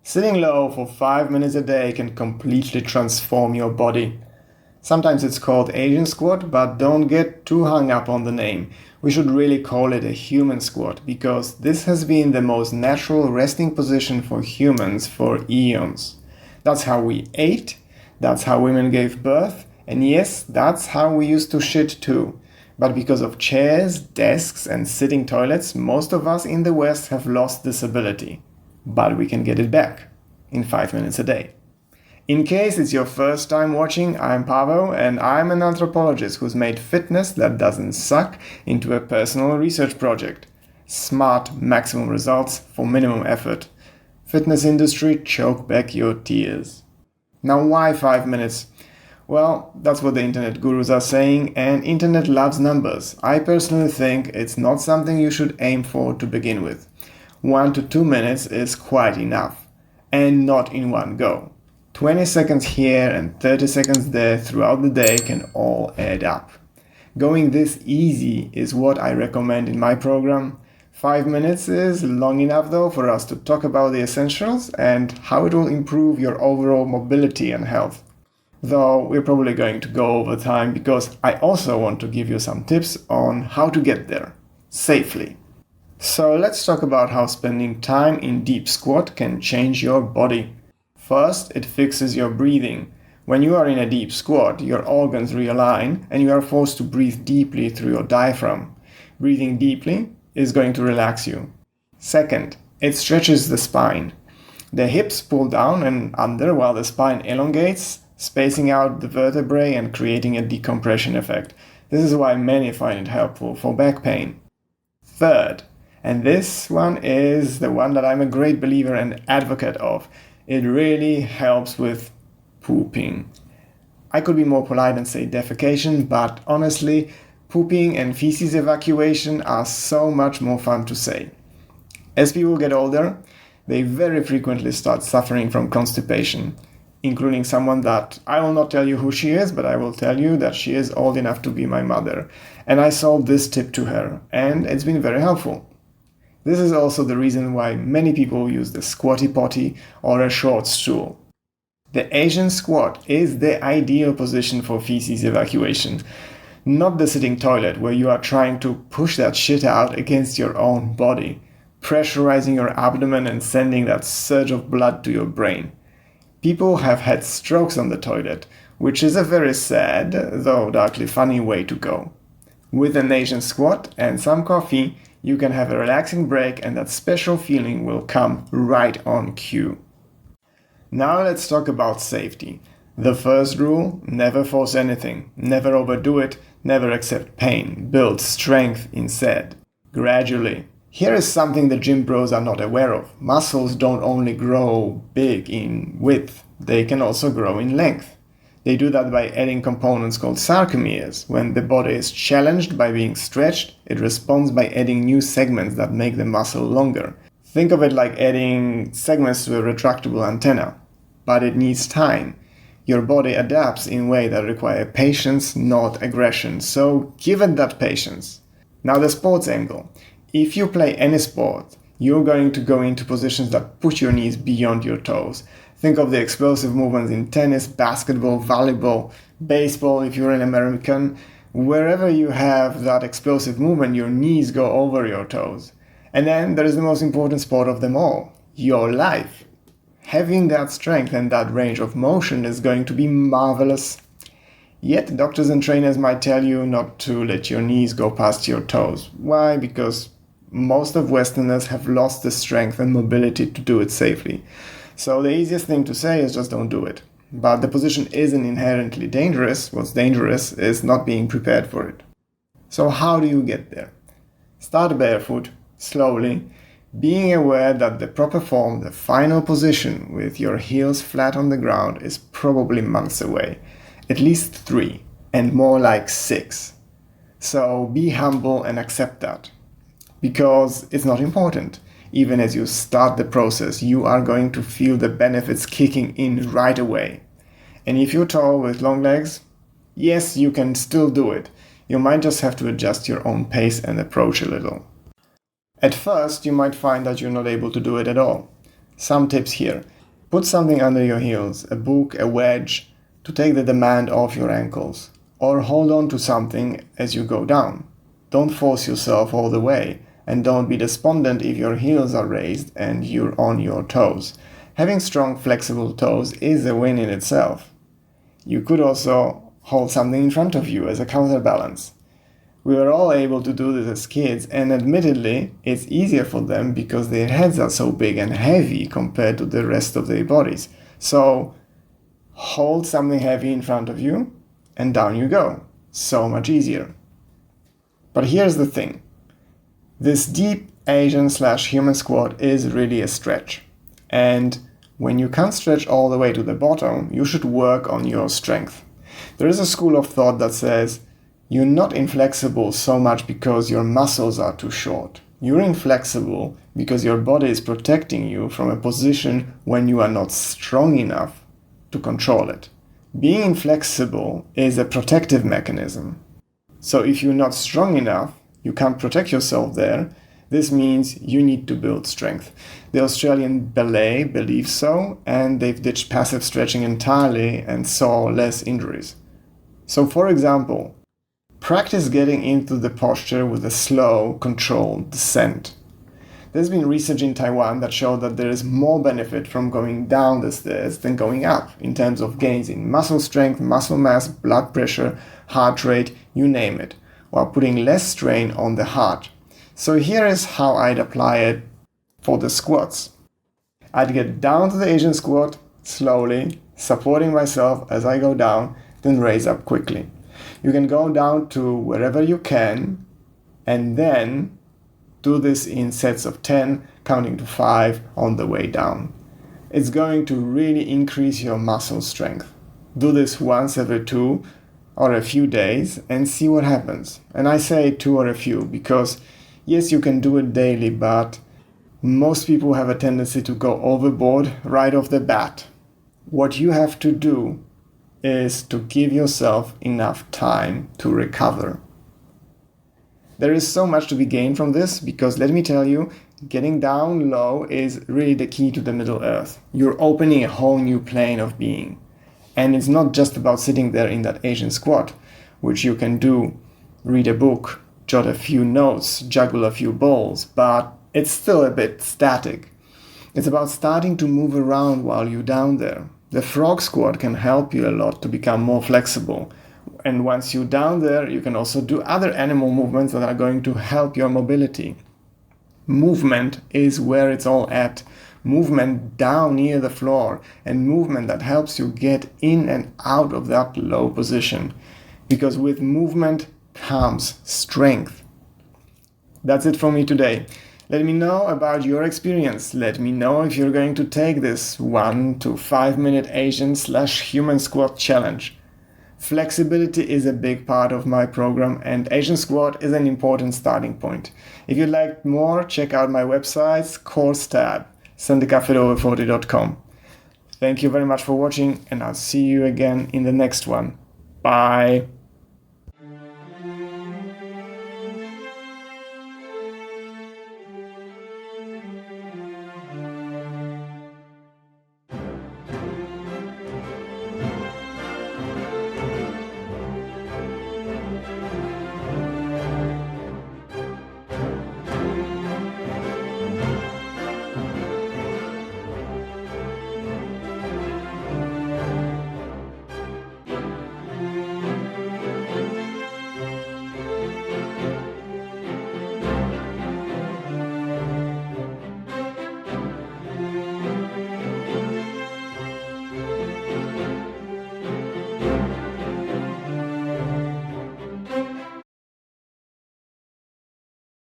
Sitting low for 5 minutes a day can completely transform your body. Sometimes it's called Asian squat, but don't get too hung up on the name. We should really call it a human squat because this has been the most natural resting position for humans for eons. That's how we ate, that's how women gave birth, and yes, that's how we used to shit too. But because of chairs, desks, and sitting toilets, most of us in the West have lost this ability. But we can get it back in 5 minutes a day. In case it's your first time watching, I'm Pavel and I'm an anthropologist who's made fitness that doesn't suck into a personal research project. Smart maximum results for minimum effort. Fitness industry, choke back your tears. Now why 5 minutes? Well, that's what the internet gurus are saying, and internet loves numbers. I personally think it's not something you should aim for to begin with. 1 to 2 minutes is quite enough, and not in one go. 20 seconds here and 30 seconds there throughout the day can all add up. Going this easy is what I recommend in my program. 5 minutes is long enough though for us to talk about the essentials and how it will improve your overall mobility and health. Though we're probably going to go over time because I also want to give you some tips on how to get there safely. So let's talk about how spending time in deep squat can change your body. First, it fixes your breathing. When you are in a deep squat, your organs realign and you are forced to breathe deeply through your diaphragm. Breathing deeply is going to relax you. Second, it stretches the spine. The hips pull down and under while the spine elongates, spacing out the vertebrae and creating a decompression effect. This is why many find it helpful for back pain. Third, and this one is the one that I'm a great believer and advocate of. It really helps with pooping. I could be more polite and say defecation, but honestly, pooping and feces evacuation are so much more fun to say. As people get older, they very frequently start suffering from constipation, including someone that I will not tell you who she is, but I will tell you that she is old enough to be my mother. And I sold this tip to her, and it's been very helpful. This is also the reason why many people use the squatty potty or a short stool. The Asian squat is the ideal position for feces evacuation, not the sitting toilet where you are trying to push that shit out against your own body, pressurizing your abdomen and sending that surge of blood to your brain. People have had strokes on the toilet, which is a very sad, though darkly funny way to go. With an Asian squat and some coffee, you can have a relaxing break and that special feeling will come right on cue. Now let's talk about safety. The first rule, never force anything, never overdo it, never accept pain, build strength instead, gradually. Here is something the gym bros are not aware of. Muscles don't only grow big in width, they can also grow in length. They do that by adding components called sarcomeres. When the body is challenged by being stretched, it responds by adding new segments that make the muscle longer. Think of it like adding segments to a retractable antenna. But it needs time. Your body adapts in ways that require patience, not aggression. So give it that patience. Now the sports angle. If you play any sport, you're going to go into positions that push your knees beyond your toes. Think of the explosive movements in tennis, basketball, volleyball, baseball if you're an American. Wherever you have that explosive movement, your knees go over your toes. And then there is the most important sport of them all, your life. Having that strength and that range of motion is going to be marvelous. Yet doctors and trainers might tell you not to let your knees go past your toes. Why? Because most of Westerners have lost the strength and mobility to do it safely. So the easiest thing to say is just don't do it. But the position isn't inherently dangerous. What's dangerous is not being prepared for it. So how do you get there? Start barefoot, slowly, being aware that the proper form, the final position with your heels flat on the ground is probably months away. At least 3, and more like 6. So be humble and accept that. Because it's not important. Even as you start the process, you are going to feel the benefits kicking in right away. And if you're tall with long legs, yes, you can still do it. You might just have to adjust your own pace and approach a little. At first, you might find that you're not able to do it at all. Some tips here. Put something under your heels, a book, a wedge, to take the demand off your ankles. Or hold on to something as you go down. Don't force yourself all the way, and don't be despondent if your heels are raised and you're on your toes. Having strong, flexible toes is a win in itself. You could also hold something in front of you as a counterbalance. We were all able to do this as kids, and admittedly, it's easier for them because their heads are so big and heavy compared to the rest of their bodies. So, hold something heavy in front of you, and down you go. So much easier. But here's the thing. This deep Asian/human squat is really a stretch. And when you can't stretch all the way to the bottom, you should work on your strength. There is a school of thought that says, you're not inflexible so much because your muscles are too short. You're inflexible because your body is protecting you from a position when you are not strong enough to control it. Being inflexible is a protective mechanism. So if you're not strong enough, you can't protect yourself there. This means you need to build strength. The Australian ballet believes so, and they've ditched passive stretching entirely and saw less injuries. So for example, practice getting into the posture with a slow, controlled descent. There's been research in Taiwan that showed that there is more benefit from going down the stairs than going up in terms of gains in muscle strength, muscle mass, blood pressure, heart rate, you name it, while putting less strain on the heart. So here is how I'd apply it for the squats. I'd get down to the Asian squat slowly, supporting myself as I go down, then raise up quickly. You can go down to wherever you can, and then do this in sets of 10, counting to 5 on the way down. It's going to really increase your muscle strength. Do this once every 2 or a few days and see what happens. And I say 2 or a few because yes, you can do it daily, but most people have a tendency to go overboard right off the bat. What you have to do is to give yourself enough time to recover. There is so much to be gained from this because let me tell you, getting down low is really the key to the Middle Earth. You're opening a whole new plane of being. And it's not just about sitting there in that Asian squat, which you can do, read a book, jot a few notes, juggle a few balls, but it's still a bit static. It's about starting to move around while you're down there. The frog squat can help you a lot to become more flexible. And once you're down there, you can also do other animal movements that are going to help your mobility. Movement is where it's all at. Movement down near the floor and movement that helps you get in and out of that low position. Because with movement comes strength. That's it for me today. Let me know about your experience. Let me know if you're going to take this 1 to 5 minute Asian/human squat challenge. Flexibility is a big part of my program and Asian squat is an important starting point. If you'd like more, check out my website's course tab, sendykafitover40.com. Thank you very much for watching and I'll see you again in the next one. Bye.